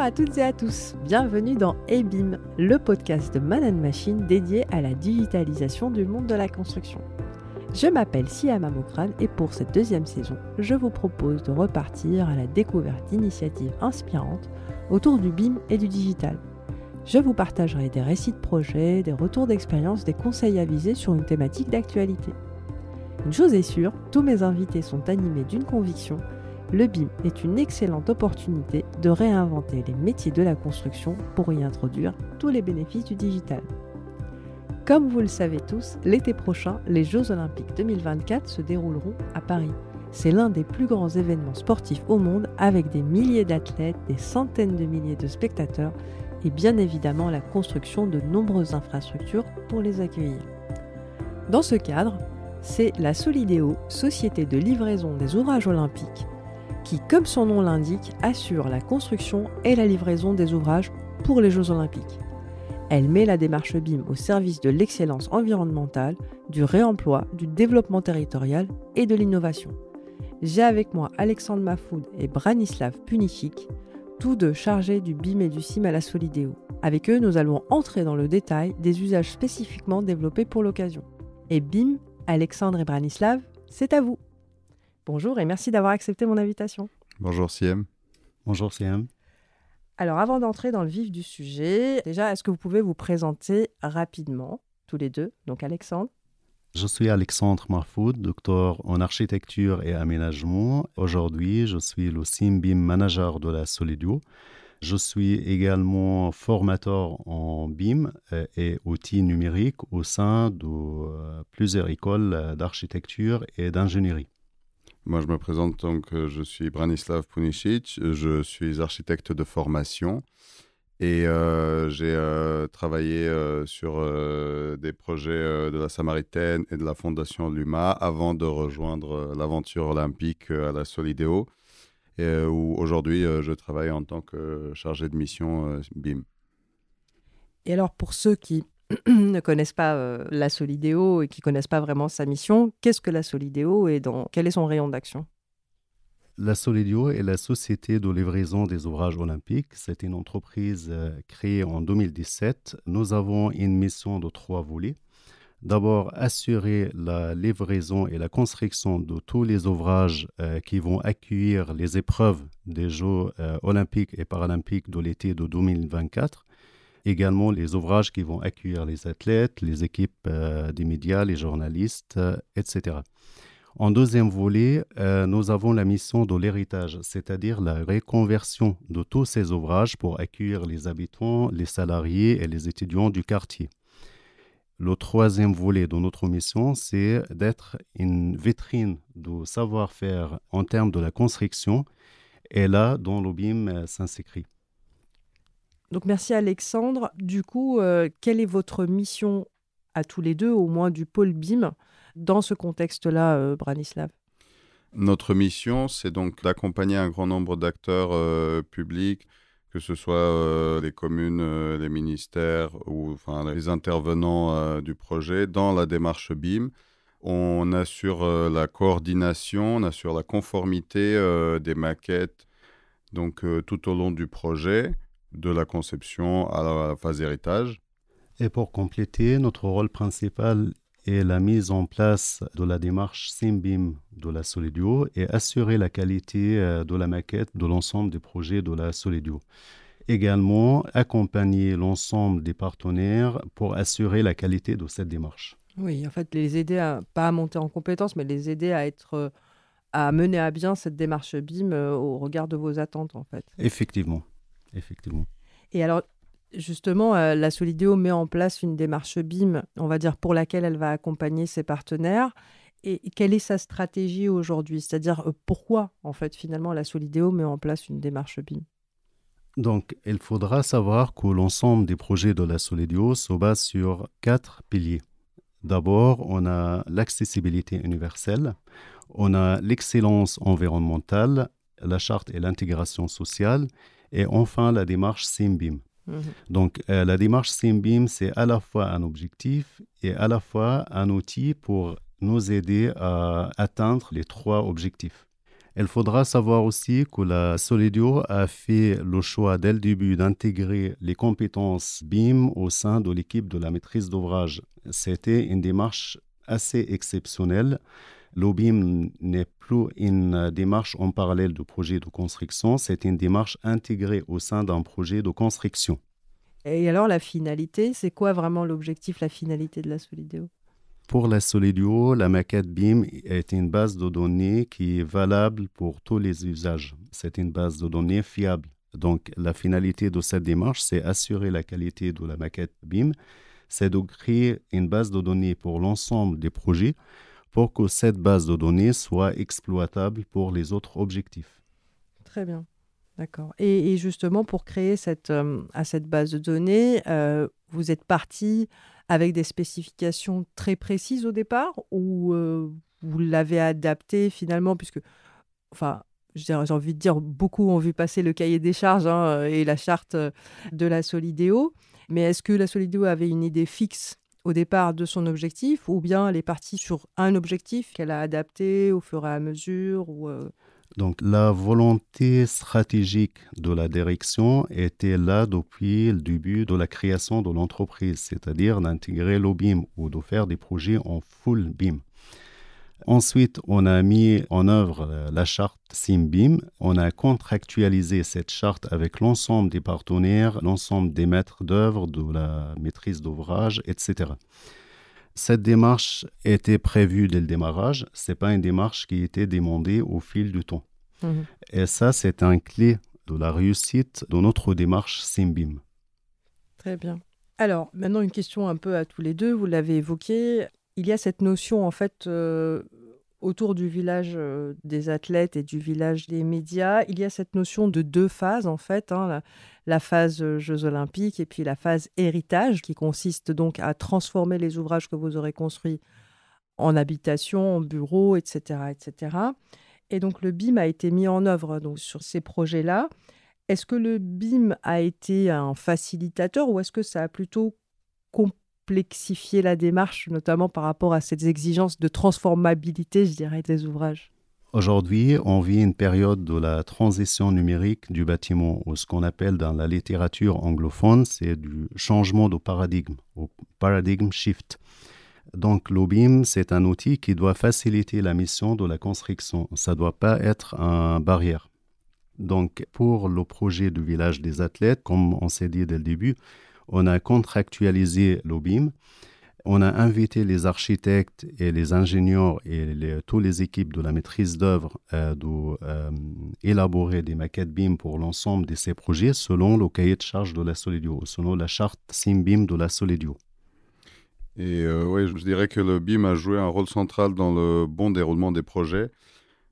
à toutes et à tous, bienvenue dans eBIM, le podcast de Man & Machine dédié à la digitalisation du monde de la construction. Je m'appelle Siama Mokrane et pour cette deuxième saison, je vous propose de repartir à la découverte d'initiatives inspirantes autour du BIM et du digital. Je vous partagerai des récits de projets, des retours d'expérience, des conseils avisés sur une thématique d'actualité. Une chose est sûre, tous mes invités sont animés d'une conviction. Le BIM est une excellente opportunité de réinventer les métiers de la construction pour y introduire tous les bénéfices du digital. Comme vous le savez tous, l'été prochain, les Jeux Olympiques 2024 se dérouleront à Paris. C'est l'un des plus grands événements sportifs au monde avec des milliers d'athlètes, des centaines de milliers de spectateurs et bien évidemment la construction de nombreuses infrastructures pour les accueillir. Dans ce cadre, c'est la Solideo, société de livraison des ouvrages olympiques, qui, comme son nom l'indique, assure la construction et la livraison des ouvrages pour les Jeux Olympiques. Elle met la démarche BIM au service de l'excellence environnementale, du réemploi, du développement territorial et de l'innovation. J'ai avec moi Alexandre Mahfoud et Branislav Punicic, tous deux chargés du BIM et du CIM à la Solideo. Avec eux, nous allons entrer dans le détail des usages spécifiquement développés pour l'occasion. Et BIM, Alexandre et Branislav, c'est à vous. Bonjour et merci d'avoir accepté mon invitation. Bonjour Siem. Bonjour Siem. Alors avant d'entrer dans le vif du sujet, déjà est-ce que vous pouvez vous présenter rapidement, tous les deux, donc Alexandre? Je suis Alexandre Mahfoud, docteur en architecture et aménagement. Aujourd'hui, je suis le CIM BIM manager de la Solideo. Je suis également formateur en BIM et outils numériques au sein de plusieurs écoles d'architecture et d'ingénierie. Moi, je me présente donc, je suis Branislav Punicic, je suis architecte de formation et j'ai travaillé sur des projets de la Samaritaine et de la Fondation Luma avant de rejoindre l'aventure olympique à la Solideo, où aujourd'hui je travaille en tant que chargé de mission BIM. Et alors pour ceux qui ne connaissent pas la Solideo et qui ne connaissent pas vraiment sa mission, qu'est-ce que la Solideo et quel est son rayon d'action? La Solideo est la société de livraison des ouvrages olympiques. C'est une entreprise créée en 2017. Nous avons une mission de 3 volets. D'abord, assurer la livraison et la construction de tous les ouvrages qui vont accueillir les épreuves des Jeux olympiques et paralympiques de l'été de 2024. Également les ouvrages qui vont accueillir les athlètes, les équipes des médias, les journalistes, etc. En deuxième volet, nous avons la mission de l'héritage, c'est-à-dire la reconversion de tous ces ouvrages pour accueillir les habitants, les salariés et les étudiants du quartier. Le troisième volet de notre mission, c'est d'être une vitrine de savoir-faire en termes de la construction, et là, dont le BIM s'inscrit. Donc merci Alexandre. Du coup, quelle est votre mission à tous les deux, au moins du pôle BIM, dans ce contexte-là, Branislav? Notre mission, c'est donc d'accompagner un grand nombre d'acteurs publics, que ce soit les communes, les ministères ou les intervenants du projet dans la démarche BIM. On assure la coordination, on assure la conformité des maquettes donc, tout au long du projet, de la conception à la phase héritage. Et pour compléter, notre rôle principal est la mise en place de la démarche CIM BIM de la Solideo et assurer la qualité de la maquette de l'ensemble des projets de la Solideo. Également, accompagner l'ensemble des partenaires pour assurer la qualité de cette démarche. Oui, en fait, les aider pas à monter en compétences, mais les aider à mener à bien cette démarche BIM au regard de vos attentes, en fait. Effectivement. Et alors, justement, la Solideo met en place une démarche BIM, on va dire, pour laquelle elle va accompagner ses partenaires. Et quelle est sa stratégie aujourd'hui? C'est-à-dire, pourquoi, en fait, finalement, la Solideo met en place une démarche BIM? Donc, il faudra savoir que l'ensemble des projets de la Solideo se base sur 4 piliers. D'abord, on a l'accessibilité universelle, on a l'excellence environnementale, la charte et l'intégration sociale, et enfin la démarche CIM BIM. Donc, la démarche CIM BIM, c'est à la fois un objectif et à la fois un outil pour nous aider à atteindre les 3 objectifs. Il faudra savoir aussi que la Solidio a fait le choix dès le début d'intégrer les compétences BIM au sein de l'équipe de la maîtrise d'ouvrage. C'était une démarche assez exceptionnelle. Le BIM n'est plus une démarche en parallèle du projet de construction, c'est une démarche intégrée au sein d'un projet de construction. Et alors, la finalité, c'est quoi vraiment l'objectif, la finalité de la Solideo? Pour la Solidio, la maquette BIM est une base de données qui est valable pour tous les usages. C'est une base de données fiable. Donc, la finalité de cette démarche, c'est assurer la qualité de la maquette BIM. C'est de créer une base de données pour l'ensemble des projets pour que cette base de données soit exploitable pour les autres objectifs. Très bien. D'accord. Et justement, pour créer cette base de données, vous êtes parti avec des spécifications très précises au départ ou vous l'avez adapté finalement, puisque, enfin, j'ai envie de dire, beaucoup ont vu passer le cahier des charges et la charte de la Solideo, mais est-ce que la Solideo avait une idée fixe au départ de son objectif ou bien elle est partie sur un objectif qu'elle a adapté au fur et à mesure ou, Donc, la volonté stratégique de la direction était là depuis le début de la création de l'entreprise, c'est-à-dire d'intégrer le BIM ou de faire des projets en full BIM. Ensuite, on a mis en œuvre la charte SIM-BIM. On a contractualisé cette charte avec l'ensemble des partenaires, l'ensemble des maîtres d'œuvre, de la maîtrise d'ouvrage, etc. Cette démarche était prévue dès le démarrage. Ce n'est pas une démarche qui était demandée au fil du temps. Et ça, c'est un clé de la réussite de notre démarche SIM-BIM. Très bien. Alors, maintenant, une question un peu à tous les deux. Vous l'avez évoqué. Il y a cette notion, en fait, autour du village des athlètes et du village des médias. Il y a cette notion de 2 phases, en fait. La phase Jeux Olympiques et puis la phase héritage, qui consiste donc à transformer les ouvrages que vous aurez construits en habitation, en bureaux, etc., etc. Et donc, le BIM a été mis en œuvre donc, sur ces projets-là. Est-ce que le BIM a été un facilitateur ou est-ce que ça a plutôt complexifié la démarche, notamment par rapport à ces exigences de transformabilité, je dirais, des ouvrages? Aujourd'hui, on vit une période de la transition numérique du bâtiment, ou ce qu'on appelle dans la littérature anglophone, c'est du changement de paradigme, ou paradigm shift. Donc, le BIM, c'est un outil qui doit faciliter la mission de la construction. Ça ne doit pas être une barrière. Donc, pour le projet du village des athlètes, comme on s'est dit dès le début, on a contractualisé le BIM. On a invité les architectes et les ingénieurs et toutes les équipes de la maîtrise d'œuvre d'élaborer des maquettes BIM pour l'ensemble de ces projets selon le cahier de charge de la Solidio, selon la charte SIM-BIM de la Solidio. Et oui, je dirais que le BIM a joué un rôle central dans le bon déroulement des projets,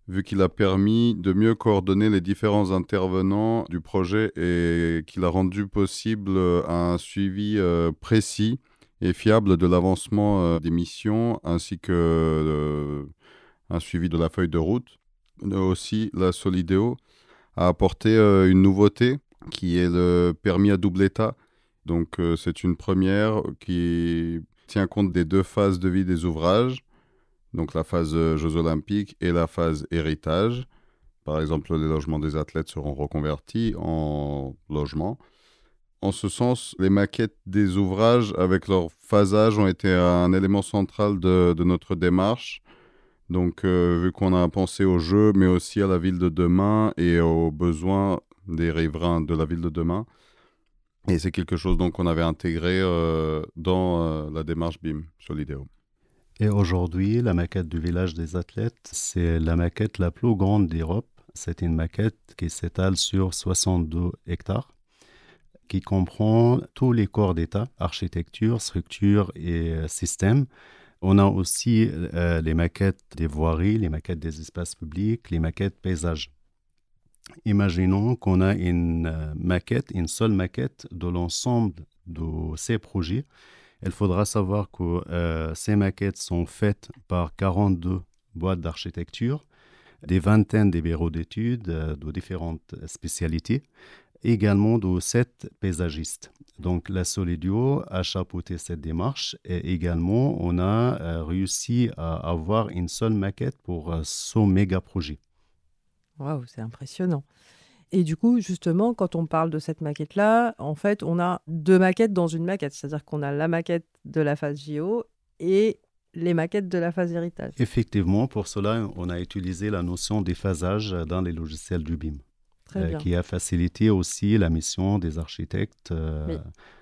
vu qu'il a permis de mieux coordonner les différents intervenants du projet et qu'il a rendu possible un suivi précis et fiable de l'avancement des missions, ainsi que un suivi de la feuille de route. Aussi, la Solideo a apporté une nouveauté qui est le permis à double état. Donc, c'est une première qui tient compte des 2 phases de vie des ouvrages, donc la phase Jeux Olympiques et la phase héritage. Par exemple, les logements des athlètes seront reconvertis en logements. En ce sens, les maquettes des ouvrages avec leur phasage ont été un élément central de notre démarche. Donc, vu qu'on a pensé aux jeux, mais aussi à la ville de demain et aux besoins des riverains de la ville de demain. Et c'est quelque chose donc, qu'on avait intégré dans la démarche BIM Solideo. Et aujourd'hui, la maquette du village des athlètes, c'est la maquette la plus grande d'Europe. C'est une maquette qui s'étale sur 62 hectares, qui comprend tous les corps d'État, architecture, structure et système. On a aussi les maquettes des voiries, les maquettes des espaces publics, les maquettes paysages. Imaginons qu'on a une seule maquette de l'ensemble de ces projets. Il faudra savoir que ces maquettes sont faites par 42 boîtes d'architecture, des vingtaines de bureaux d'études de différentes spécialités, également de 7 paysagistes. Donc la Solidio a chapeauté cette démarche et également on a réussi à avoir une seule maquette pour ce méga projet. Waouh, c'est impressionnant. Et du coup, justement, quand on parle de cette maquette-là, en fait, on a 2 maquettes dans une maquette. C'est-à-dire qu'on a la maquette de la phase JO et les maquettes de la phase héritage. Effectivement, pour cela, on a utilisé la notion des phasages dans les logiciels du BIM, Très bien. qui a facilité aussi la mission des architectes Oui.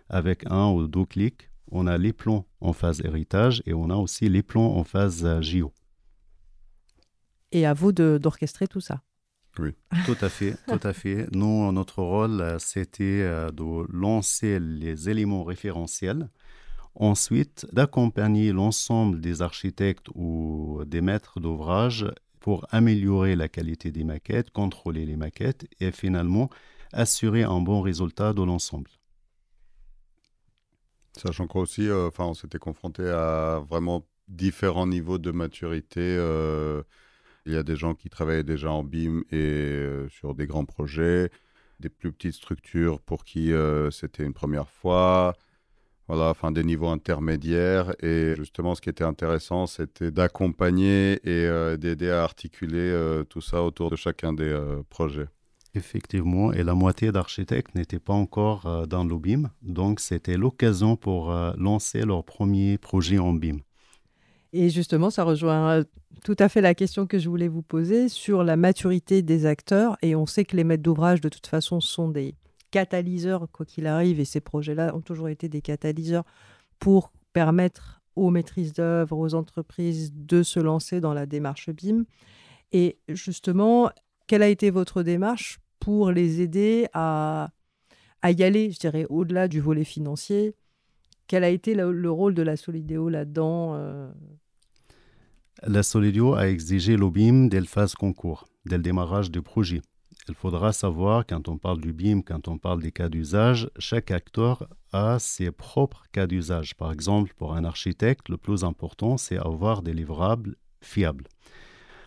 avec 1 ou 2 clics. On a les plans en phase héritage et on a aussi les plans en phase JO. Et à vous d'orchestrer tout ça. Oui. Tout à fait, tout à fait. Nous, notre rôle, c'était de lancer les éléments référentiels. Ensuite, d'accompagner l'ensemble des architectes ou des maîtres d'ouvrage pour améliorer la qualité des maquettes, contrôler les maquettes et finalement assurer un bon résultat de l'ensemble. Sachant qu'aussi, on s'était confronté à vraiment différents niveaux de maturité. Il y a des gens qui travaillaient déjà en BIM et sur des grands projets, des plus petites structures pour qui c'était une première fois. Voilà, des niveaux intermédiaires. Et justement, ce qui était intéressant, c'était d'accompagner et d'aider à articuler tout ça autour de chacun des projets. Effectivement, et la moitié d'architectes n'étaient pas encore dans le BIM, donc c'était l'occasion pour lancer leur premier projet en BIM. Et justement, ça rejoint tout à fait la question que je voulais vous poser sur la maturité des acteurs. Et on sait que les maîtres d'ouvrage, de toute façon, sont des catalyseurs, quoi qu'il arrive. Et ces projets-là ont toujours été des catalyseurs pour permettre aux maîtrises d'œuvre, aux entreprises de se lancer dans la démarche BIM. Et justement, quelle a été votre démarche pour les aider à y aller, je dirais, au-delà du volet financier? Quel a été le rôle de la Solideo là-dedans La Solidio a exigé le BIM dès la phase concours, dès le démarrage du projet. Il faudra savoir, quand on parle du BIM, quand on parle des cas d'usage, chaque acteur a ses propres cas d'usage. Par exemple, pour un architecte, le plus important, c'est avoir des livrables fiables.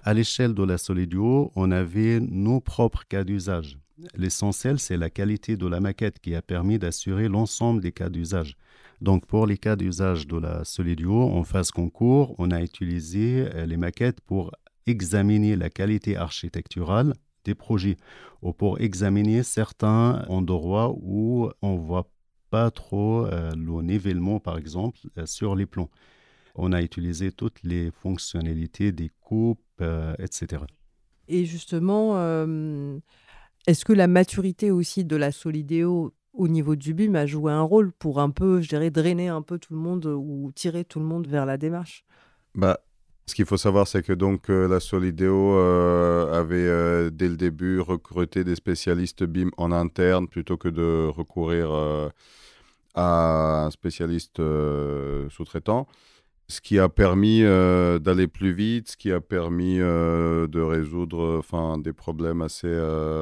À l'échelle de la Solidio, on avait nos propres cas d'usage. L'essentiel, c'est la qualité de la maquette qui a permis d'assurer l'ensemble des cas d'usage. Donc, pour les cas d'usage de la Solidio, en phase concours, on a utilisé les maquettes pour examiner la qualité architecturale des projets ou pour examiner certains endroits où on ne voit pas trop le nivellement, par exemple, sur les plans. On a utilisé toutes les fonctionnalités des coupes, etc. Et justement, est-ce que la maturité aussi de la Solideo au niveau du BIM a joué un rôle pour un peu, je dirais, drainer un peu tout le monde ou tirer tout le monde vers la démarche? Ce qu'il faut savoir, c'est que donc la Solideo avait dès le début recruté des spécialistes BIM en interne plutôt que de recourir à un spécialiste sous-traitant. Ce qui a permis d'aller plus vite, ce qui a permis de résoudre des problèmes assez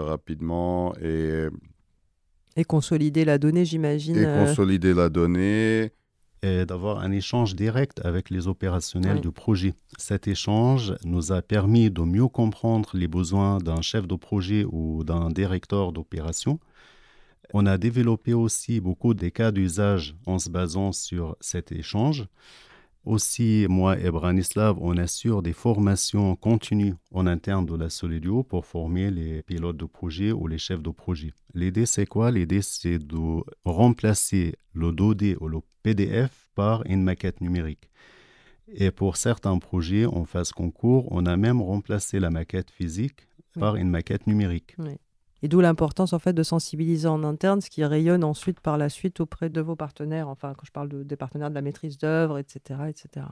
rapidement Et consolider la donnée, j'imagine. et consolider la donnée. Et d'avoir un échange direct avec les opérationnels Oui. du projet. Cet échange nous a permis de mieux comprendre les besoins d'un chef de projet ou d'un directeur d'opération. On a développé aussi beaucoup de cas d'usage en se basant sur cet échange. Aussi, moi et Branislav, on assure des formations continues en interne de la Solidio pour former les pilotes de projet ou les chefs de projet. L'idée, c'est quoi? L'idée, c'est de remplacer le 2D ou le PDF par une maquette numérique. Et pour certains projets en phase concours, on a même remplacé la maquette physique par une maquette numérique. Oui. Et d'où l'importance en fait de sensibiliser en interne, ce qui rayonne ensuite par la suite auprès de vos partenaires, enfin quand je parle des partenaires de la maîtrise d'œuvre, etc., etc.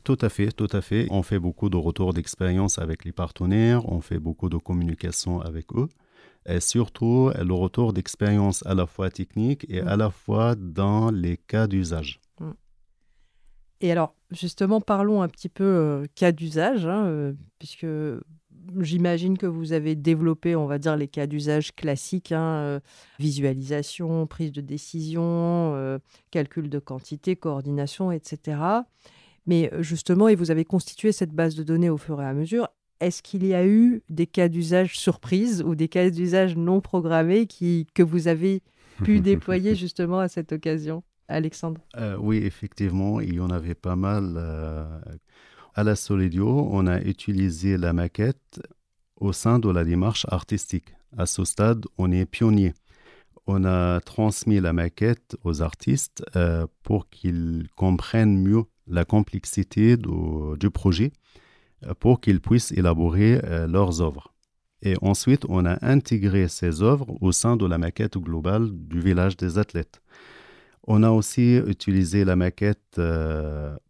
Tout à fait, tout à fait. On fait beaucoup de retours d'expérience avec les partenaires, on fait beaucoup de communication avec eux. Et surtout, le retour d'expérience à la fois technique et à la fois dans les cas d'usage. Et alors, justement, parlons un petit peu cas d'usage, puisque j'imagine que vous avez développé, on va dire, les cas d'usage classiques, visualisation, prise de décision, calcul de quantité, coordination, etc. Mais justement, et vous avez constitué cette base de données au fur et à mesure, est-ce qu'il y a eu des cas d'usage surprises ou des cas d'usage non programmés que vous avez pu déployer justement à cette occasion, Alexandre? Oui, effectivement, il y en avait pas mal. À la Solidio, on a utilisé la maquette au sein de la démarche artistique. À ce stade, on est pionnier. On a transmis la maquette aux artistes pour qu'ils comprennent mieux la complexité du projet, pour qu'ils puissent élaborer leurs œuvres. Et ensuite, on a intégré ces œuvres au sein de la maquette globale du village des athlètes. On a aussi utilisé la maquette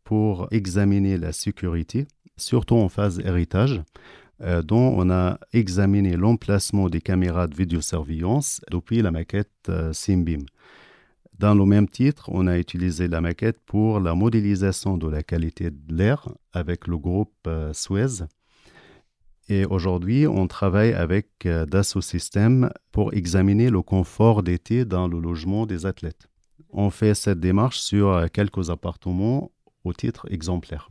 pour examiner la sécurité, surtout en phase héritage, dont on a examiné l'emplacement des caméras de vidéosurveillance depuis la maquette SIMBIM. Dans le même titre, on a utilisé la maquette pour la modélisation de la qualité de l'air avec le groupe Suez. Et aujourd'hui, on travaille avec Dassault Systèmes pour examiner le confort d'été dans le logement des athlètes. On fait cette démarche sur quelques appartements au titre exemplaire.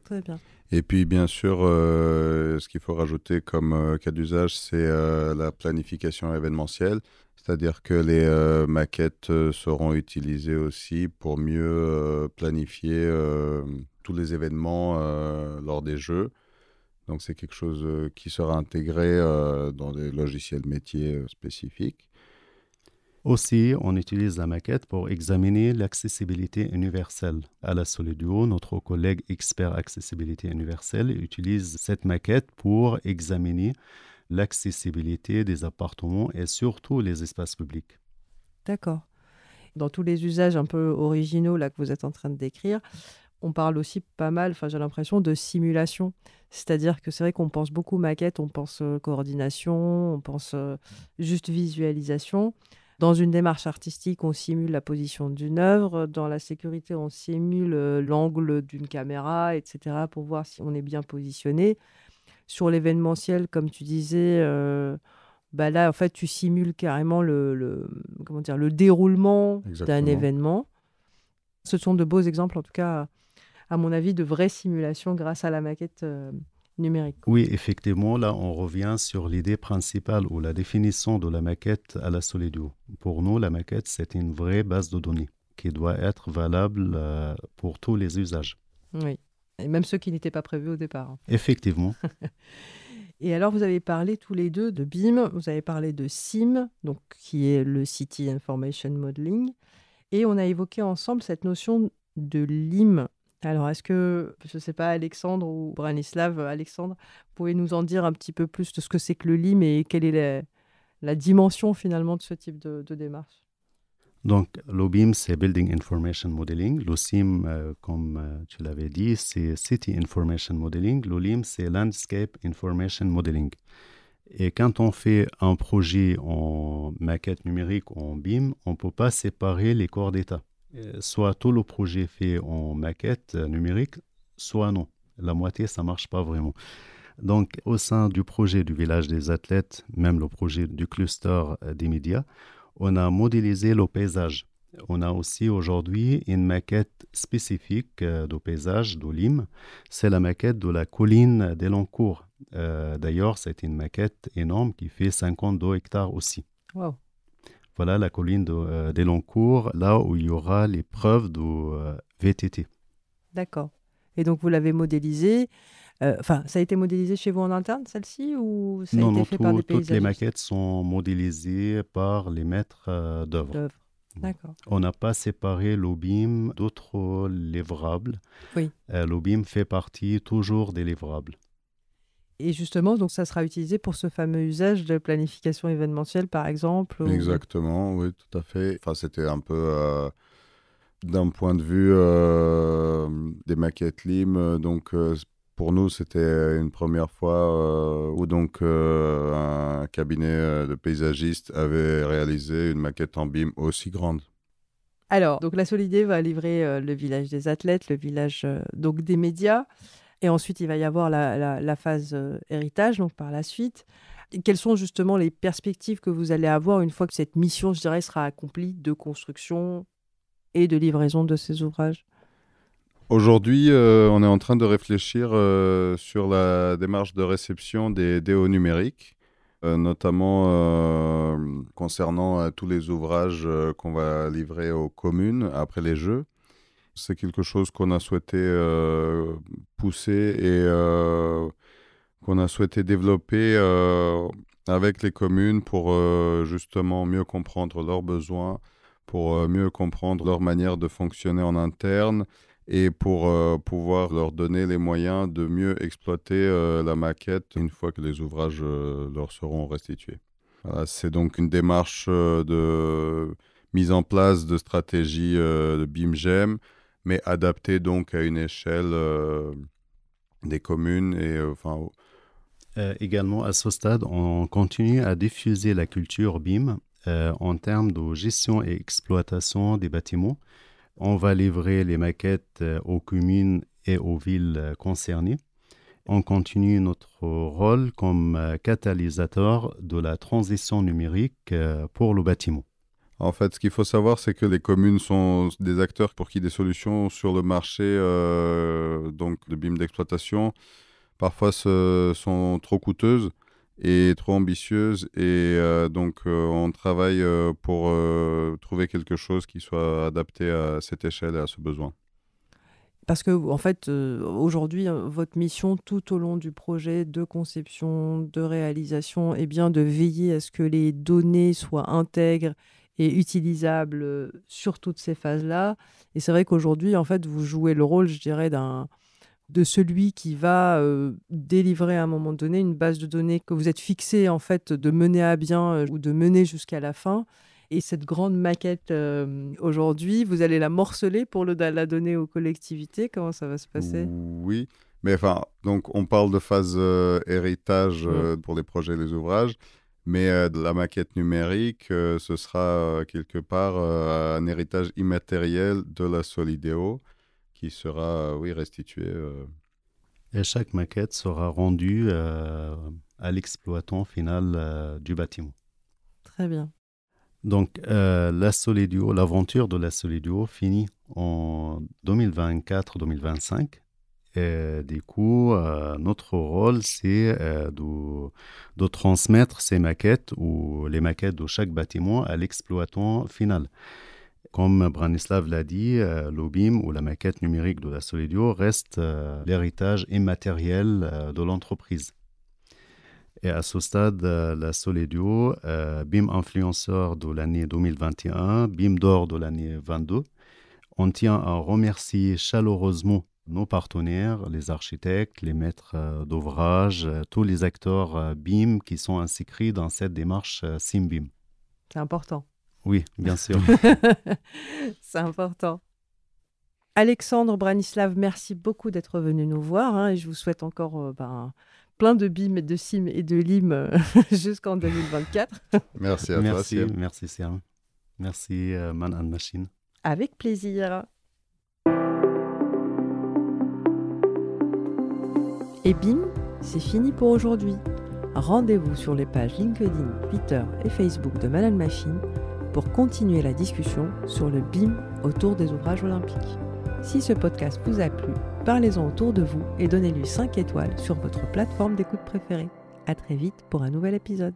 Très bien. Et puis, bien sûr, ce qu'il faut rajouter comme cas d'usage, c'est la planification événementielle. C'est-à-dire que les maquettes seront utilisées aussi pour mieux planifier tous les événements lors des Jeux. Donc, c'est quelque chose qui sera intégré dans des logiciels métiers spécifiques. Aussi, on utilise la maquette pour examiner l'accessibilité universelle. À la Solidio, notre collègue expert accessibilité universelle utilise cette maquette pour examiner l'accessibilité des appartements et surtout les espaces publics. D'accord. Dans tous les usages un peu originaux là, que vous êtes en train de décrire, on parle aussi pas mal, j'ai l'impression, de simulation. C'est-à-dire que c'est vrai qu'on pense beaucoup maquette, on pense coordination, on pense juste visualisation. Dans une démarche artistique, on simule la position d'une œuvre. Dans la sécurité, on simule l'angle d'une caméra, etc., pour voir si on est bien positionné. Sur l'événementiel, comme tu disais, là, en fait, tu simules carrément le déroulement d'un événement. Ce sont de beaux exemples, en tout cas, à mon avis, de vraies simulations grâce à la maquette numérique. Oui, effectivement, là, on revient sur l'idée principale ou la définition de la maquette à la Solidio. Pour nous, la maquette, c'est une vraie base de données qui doit être valable pour tous les usages. Oui, et même ceux qui n'étaient pas prévus au départ. Effectivement. Et alors, vous avez parlé tous les deux de BIM, vous avez parlé de CIM, donc, qui est le City Information Modeling, et on a évoqué ensemble cette notion de LIM. Alors, est-ce que, je ne sais pas, Alexandre ou Branislav, Alexandre, vous pouvez nous en dire un petit peu plus de ce que c'est que le LIM et quelle est la dimension finalement de ce type de démarche? Donc, le BIM, c'est Building Information Modeling. Le CIM, comme tu l'avais dit, c'est City Information Modeling. Le LIM, c'est Landscape Information Modeling. Et quand on fait un projet en maquette numérique ou en BIM, on ne peut pas séparer les corps d'état. Soit tout le projet fait en maquette numérique, soit non. La moitié, ça ne marche pas vraiment. Donc, au sein du projet du village des athlètes, même le projet du cluster des médias, on a modélisé le paysage. On a aussi aujourd'hui une maquette spécifique de paysage de LIM. C'est la maquette de la colline d'Elancourt. D'ailleurs, c'est une maquette énorme qui fait 52 hectares aussi. Wow. Voilà la colline d'Elancourt, là où il y aura les preuves de VTT. D'accord. Et donc, vous l'avez modélisé. Ça a été modélisé chez vous en interne, celle-ci, ou ça a été fait par des paysagistes? Toutes les maquettes sont modélisées par les maîtres d'œuvre. D'accord. On n'a pas séparé le BIM d'autres livrables. Oui. Le BIM fait partie toujours des livrables. Et justement, donc ça sera utilisé pour ce fameux usage de planification événementielle, par exemple? Exactement, oui, tout à fait. C'était un peu d'un point de vue des maquettes LIM. Donc, pour nous, c'était une première fois où donc un cabinet de paysagistes avait réalisé une maquette en BIM aussi grande. Alors, donc la Solidé va livrer le village des athlètes, le village donc des médias. Et ensuite, il va y avoir la phase héritage, donc par la suite. Et quelles sont justement les perspectives que vous allez avoir une fois que cette mission, je dirais, sera accomplie de construction et de livraison de ces ouvrages? Aujourd'hui, on est en train de réfléchir sur la démarche de réception des DO numériques, notamment concernant tous les ouvrages qu'on va livrer aux communes après les Jeux. C'est quelque chose qu'on a souhaité pousser et qu'on a souhaité développer avec les communes pour justement mieux comprendre leurs besoins, pour mieux comprendre leur manière de fonctionner en interne et pour pouvoir leur donner les moyens de mieux exploiter la maquette une fois que les ouvrages leur seront restitués. Voilà, c'est donc une démarche de mise en place de stratégies de BIM-GEM, mais adaptée donc à une échelle des communes et également, à ce stade, on continue à diffuser la culture BIM en termes de gestion et exploitation des bâtiments. On va livrer les maquettes aux communes et aux villes concernées. On continue notre rôle comme catalyseur de la transition numérique pour le bâtiment. En fait, ce qu'il faut savoir, c'est que les communes sont des acteurs pour qui des solutions sur le marché donc de BIM d'exploitation parfois sont trop coûteuses et trop ambitieuses. Et donc, on travaille pour trouver quelque chose qui soit adapté à cette échelle et à ce besoin. Parce que, en fait, aujourd'hui, votre mission tout au long du projet de conception, de réalisation, est bien de veiller à ce que les données soient intègres et utilisables sur toutes ces phases-là. Et c'est vrai qu'aujourd'hui, en fait, vous jouez le rôle, je dirais, de celui qui va délivrer à un moment donné une base de données que vous êtes fixé, en fait, de mener à bien ou de mener jusqu'à la fin. Et cette grande maquette, aujourd'hui, vous allez la morceler pour la donner aux collectivités. Comment ça va se passer ? Oui, mais enfin, donc on parle de phase héritage pour les projets et les ouvrages, mais de la maquette numérique, ce sera quelque part un héritage immatériel de la Solideo qui sera, restituée. Et chaque maquette sera rendue à l'exploitant final du bâtiment. Très bien. Donc, l'aventure de la Solideo finit en 2024-2025. Et du coup, notre rôle, c'est de transmettre ces maquettes ou les maquettes de chaque bâtiment à l'exploitant final. Comme Branislav l'a dit, le BIM ou la maquette numérique de la Solideo reste l'héritage immatériel de l'entreprise. Et à ce stade, la Solideo, BIM influenceur de l'année 2021, BIM d'or de l'année 2022, on tient à remercier chaleureusement nos partenaires, les architectes, les maîtres d'ouvrage, tous les acteurs BIM qui sont inscrits dans cette démarche SIM-BIM. C'est important. Oui, bien sûr. C'est important. Alexandre, Branislav, merci beaucoup d'être venu nous voir. Et je vous souhaite encore plein de BIM, de SIM et de LIM jusqu'en 2024. Merci à toi, Siam. Merci, Siam. Merci, Man & Machine. Avec plaisir. Et BIM, c'est fini pour aujourd'hui. Rendez-vous sur les pages LinkedIn, Twitter et Facebook de Man & Machine pour continuer la discussion sur le BIM autour des ouvrages olympiques. Si ce podcast vous a plu, parlez-en autour de vous et donnez-lui 5 étoiles sur votre plateforme d'écoute préférée. À très vite pour un nouvel épisode.